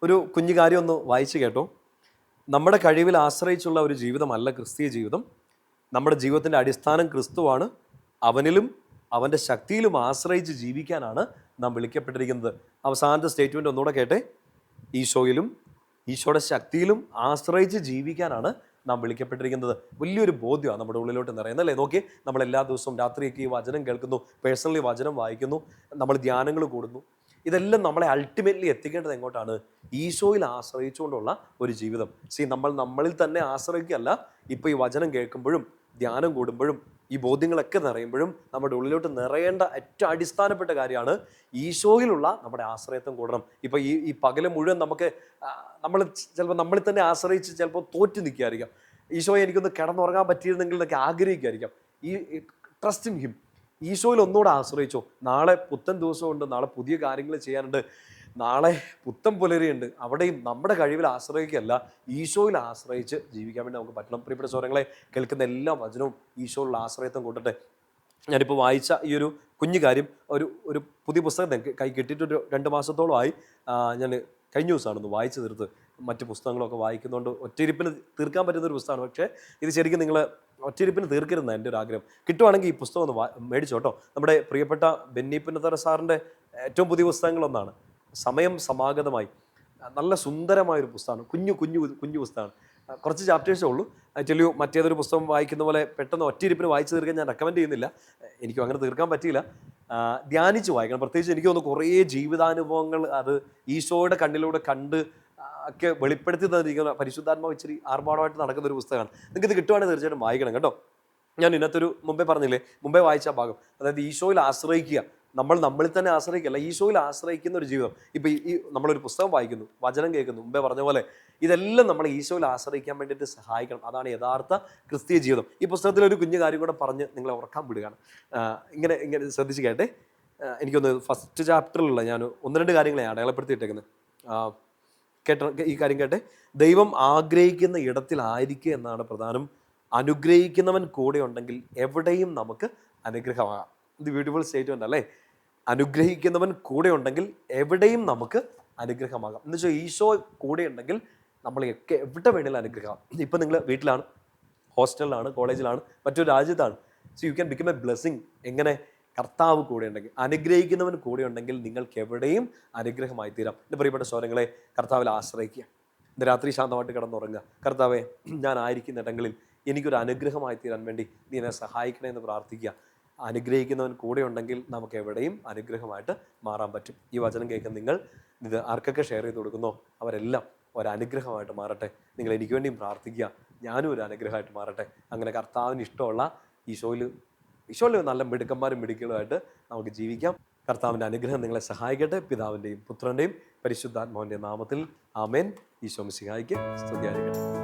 ഒരു കുഞ്ഞു കാര്യം ഒന്ന് വായിച്ചു കേട്ടോ. നമ്മുടെ കഴിവിൽ ആശ്രയിച്ചുള്ള ഒരു ജീവിതമല്ല ക്രിസ്തീയ ജീവിതം. നമ്മുടെ ജീവിതത്തിൻ്റെ അടിസ്ഥാനം ക്രിസ്തുവാണ്. അവനിലും അവൻ്റെ ശക്തിയിലും ആശ്രയിച്ച് ജീവിക്കാനാണ് നാം വിളിക്കപ്പെട്ടിരിക്കുന്നത്. അവസാനത്തെ സ്റ്റേറ്റ്മെൻറ്റ് ഒന്നുകൂടെ കേട്ടെ. ഈശോയിലും ഈശോയുടെ ശക്തിയിലും ആശ്രയിച്ച് ജീവിക്കാനാണ് നാം വിളിക്കപ്പെട്ടിരിക്കുന്നത്. വലിയൊരു ബോധ്യമാണ് നമ്മുടെ ഉള്ളിലോട്ട് നിറയുന്നല്ലേ. നോക്കി, നമ്മൾ എല്ലാ ദിവസവും രാത്രിയൊക്കെ ഈ വചനം കേൾക്കുന്നു, പേഴ്സണലി വചനം വായിക്കുന്നു, നമ്മൾ ധ്യാനങ്ങൾ കൂടുന്നു. ഇതെല്ലാം നമ്മളെ അൾട്ടിമേറ്റ്ലി എത്തിക്കേണ്ടത് എങ്ങോട്ടാണ്? ഈശോയിൽ ആശ്രയിച്ചുകൊണ്ടുള്ള ഒരു ജീവിതം. നമ്മൾ നമ്മളിൽ തന്നെ ആശ്രയിക്കുകയല്ല. ഇപ്പോൾ ഈ വചനം കേൾക്കുമ്പോഴും ധ്യാനം കൂടുമ്പോഴും ഈ ബോധ്യങ്ങളൊക്കെ നിറയുമ്പോഴും നമ്മുടെ ഉള്ളിലോട്ട് നിറയേണ്ട ഏറ്റവും അടിസ്ഥാനപ്പെട്ട കാര്യമാണ് ഈശോയിലുള്ള നമ്മുടെ ആശ്രയത്വം കൂടണം. ഇപ്പോൾ ഈ പകല് മുഴുവൻ നമ്മൾ ചിലപ്പോൾ നമ്മളിൽ തന്നെ ആശ്രയിച്ച് ചിലപ്പോൾ തോറ്റു നിൽക്കുകയായിരിക്കാം. ഈശോയെ എനിക്കൊന്ന് കിടന്നുറങ്ങാൻ പറ്റിയിരുന്നെങ്കിൽ എന്നൊക്കെ ആഗ്രഹിക്കുമായിരിക്കാം. ഈ ട്രസ്റ്റ് ഇൻ ഹിം. ഈശോയിൽ ഒന്നുകൂടെ ആശ്രയിച്ചോ. നാളെ പുത്തൻ ദിവസമുണ്ട്, നാളെ പുതിയ കാര്യങ്ങൾ ചെയ്യാനുണ്ട്, നാളെ പുത്തൻ പുലരിയുണ്ട്. അവിടെയും നമ്മുടെ കഴിവിൽ ആശ്രയിക്കുകയല്ല, ഈശോയിൽ ആശ്രയിച്ച് ജീവിക്കാൻ വേണ്ടി നമുക്ക് പറ്റണം. പ്രിയപ്പെട്ട സ്വരങ്ങളെ, കേൾക്കുന്ന എല്ലാ വചനവും ഈശോയിലുള്ള ആശ്രയത്വം കൂട്ടട്ടെ. ഞാനിപ്പോൾ വായിച്ച ഈ ഒരു കുഞ്ഞു കാര്യം, ഒരു പുതിയ പുസ്തകം കൈ കിട്ടിയിട്ടൊരു 2 മാസത്തോളമായി. ഞാൻ കഴിഞ്ഞ ദിവസമാണെന്ന് വായിച്ചു തീർത്ത്. മറ്റ് പുസ്തകങ്ങളൊക്കെ വായിക്കുന്നതുകൊണ്ട് ഒറ്റയിരിപ്പിന് തീർക്കാൻ പറ്റുന്നൊരു പുസ്തകമാണ്. പക്ഷേ ഇത് ശരിക്കും നിങ്ങൾ ഒറ്റയിരിപ്പിന് തീർക്കരുതെന്ന് എൻ്റെ ഒരു ആഗ്രഹം. കിട്ടുവാണെങ്കിൽ ഈ പുസ്തകം ഒന്ന് മേടിച്ചോട്ടോ. നമ്മുടെ പ്രിയപ്പെട്ട ബെന്നി പുന്നത്തറ സാറിൻ്റെ ഏറ്റവും പുതിയ പുസ്തകങ്ങളൊന്നാണ് സമയം സമാഗതമായി. നല്ല സുന്ദരമായൊരു പുസ്തകമാണ്. കുഞ്ഞു പുസ്തകമാണ്. കുറച്ച് ചാപ്റ്റേഴ്സേ ഉള്ളൂ. ആക്ച്വലി മറ്റേതൊരു പുസ്തകം വായിക്കുന്ന പോലെ പെട്ടെന്ന് ഒറ്റയിരിപ്പിന് വായിച്ച് തീർക്കാൻ ഞാൻ റെക്കമെൻഡ് ചെയ്യുന്നില്ല. എനിക്കും അങ്ങനെ തീർക്കാൻ പറ്റിയില്ല. ധ്യാനിച്ച് വായിക്കണം. പ്രത്യേകിച്ച് എനിക്ക് തോന്നുന്നു കുറേ ജീവിതാനുഭവങ്ങൾ അത് ഈശോയുടെ കണ്ണിലൂടെ കണ്ട് ഒക്കെ വെളിപ്പെടുത്തി തന്നിരിക്കുന്ന പരിശുദ്ധാത്മാവ് ഇച്ചിരി ആർഭാടമായിട്ട് നടക്കുന്ന ഒരു പുസ്തകമാണ്. നിങ്ങൾക്ക് ഇത് കിട്ടുവാണെങ്കിൽ തീർച്ചയായിട്ടും വായിക്കണം കേട്ടോ. ഞാൻ ഇന്നത്തൊരു മുമ്പേ വായിച്ച ഭാഗം, അതായത് ഈശോയിൽ ആശ്രയിക്കുക. നമ്മളിൽ തന്നെ ആശ്രയിക്കല്ല, ഈശോയിൽ ആശ്രയിക്കുന്ന ഒരു ജീവിതം. ഇപ്പം ഈ നമ്മളൊരു പുസ്തകം വായിക്കുന്നു, വചനം കേൾക്കുന്നു, മുമ്പേ പറഞ്ഞ പോലെ ഇതെല്ലാം നമ്മളെ ഈശോയിൽ ആശ്രയിക്കാൻ വേണ്ടിയിട്ട് സഹായിക്കണം. അതാണ് യഥാർത്ഥ ക്രിസ്തീയ ജീവിതം. ഈ പുസ്തകത്തിലൊരു കുഞ്ഞു കാര്യം കൂടെ പറഞ്ഞ് നിങ്ങളെ ഉറക്കാൻ വിടുകയാണ്. ഇങ്ങനെ ശ്രദ്ധിച്ച് കേട്ടെ. എനിക്കൊന്ന് ഫസ്റ്റ് ചാപ്റ്ററിലുള്ള ഞാൻ 1-2 കാര്യങ്ങളെ അടയാളപ്പെടുത്തിയിട്ടേക്കുന്നത്. ഈ കാര്യം കേട്ടെ. ദൈവം ആഗ്രഹിക്കുന്ന ഇടത്തിലായിരിക്കുക എന്നാണ് പ്രധാനം. അനുഗ്രഹിക്കുന്നവൻ കൂടെ ഉണ്ടെങ്കിൽ എവിടെയും നമുക്ക് അനുഗ്രഹമാകാം. ഇത് ബ്യൂട്ടിഫുൾ സ്റ്റേറ്റ്മെന്റ് അല്ലേ? അനുഗ്രഹിക്കുന്നവൻ കൂടെ ഉണ്ടെങ്കിൽ എവിടെയും നമുക്ക് അനുഗ്രഹമാകാം. എന്ന് വെച്ചാൽ ഈശോ കൂടെ ഉണ്ടെങ്കിൽ നമ്മളൊക്കെ എവിടെ വേണമെങ്കിലും അനുഗ്രഹം. ഇപ്പം നിങ്ങൾ വീട്ടിലാണ്, ഹോസ്റ്റലിലാണ്, കോളേജിലാണ്, മറ്റൊരു രാജ്യത്താണ്. So you can become a blessing. എങ്ങനെ? കർത്താവ് കൂടെ ഉണ്ടെങ്കിൽ, അനുഗ്രഹിക്കുന്നവൻ കൂടെ ഉണ്ടെങ്കിൽ നിങ്ങൾക്ക് എവിടെയും അനുഗ്രഹമായി തീരാം. എൻ്റെ പ്രിയപ്പെട്ട സ്വരങ്ങളെ, കർത്താവിൽ ആശ്രയിക്കുക. ഇന്ന് രാത്രി ശാന്തമായിട്ട് കിടന്നുറങ്ങുക. കർത്താവെ, ഞാൻ ആയിരിക്കുന്ന ഇടങ്ങളിൽ എനിക്കൊരു അനുഗ്രഹമായി തീരാൻ വേണ്ടി നീ എന്നെ സഹായിക്കണേ എന്ന് പ്രാർത്ഥിക്കുക. അനുഗ്രഹിക്കുന്നവൻ കൂടെ ഉണ്ടെങ്കിൽ നമുക്ക് എവിടെയും അനുഗ്രഹമായിട്ട് മാറാൻ പറ്റും. ഈ വചനം കേൾക്കുന്ന നിങ്ങൾ ഇത് ആർക്കൊക്കെ ഷെയർ ചെയ്ത് കൊടുക്കുന്നോ അവരെല്ലാം ഒരനുഗ്രഹമായിട്ട് മാറട്ടെ. നിങ്ങൾ എനിക്ക് വേണ്ടിയും പ്രാർത്ഥിക്കുക, ഞാനും ഒരു അനുഗ്രഹമായിട്ട് മാറട്ടെ. അങ്ങനെ കർത്താവിന് ഇഷ്ടമുള്ള ഈശോയിൽ നല്ല മിടുക്കന്മാരും മിടുക്കുകളുമായിട്ട് നമുക്ക് ജീവിക്കാം. കർത്താവിൻ്റെ അനുഗ്രഹം നിങ്ങളെ സഹായിക്കട്ടെ. പിതാവിൻ്റെയും പുത്രൻ്റെയും പരിശുദ്ധാത്മാവിൻ്റെ നാമത്തിൽ ആമേൻ. ഈശോ മിശിഹായ്ക്ക് സ്തുതിയായിരിക്കട്ടെ.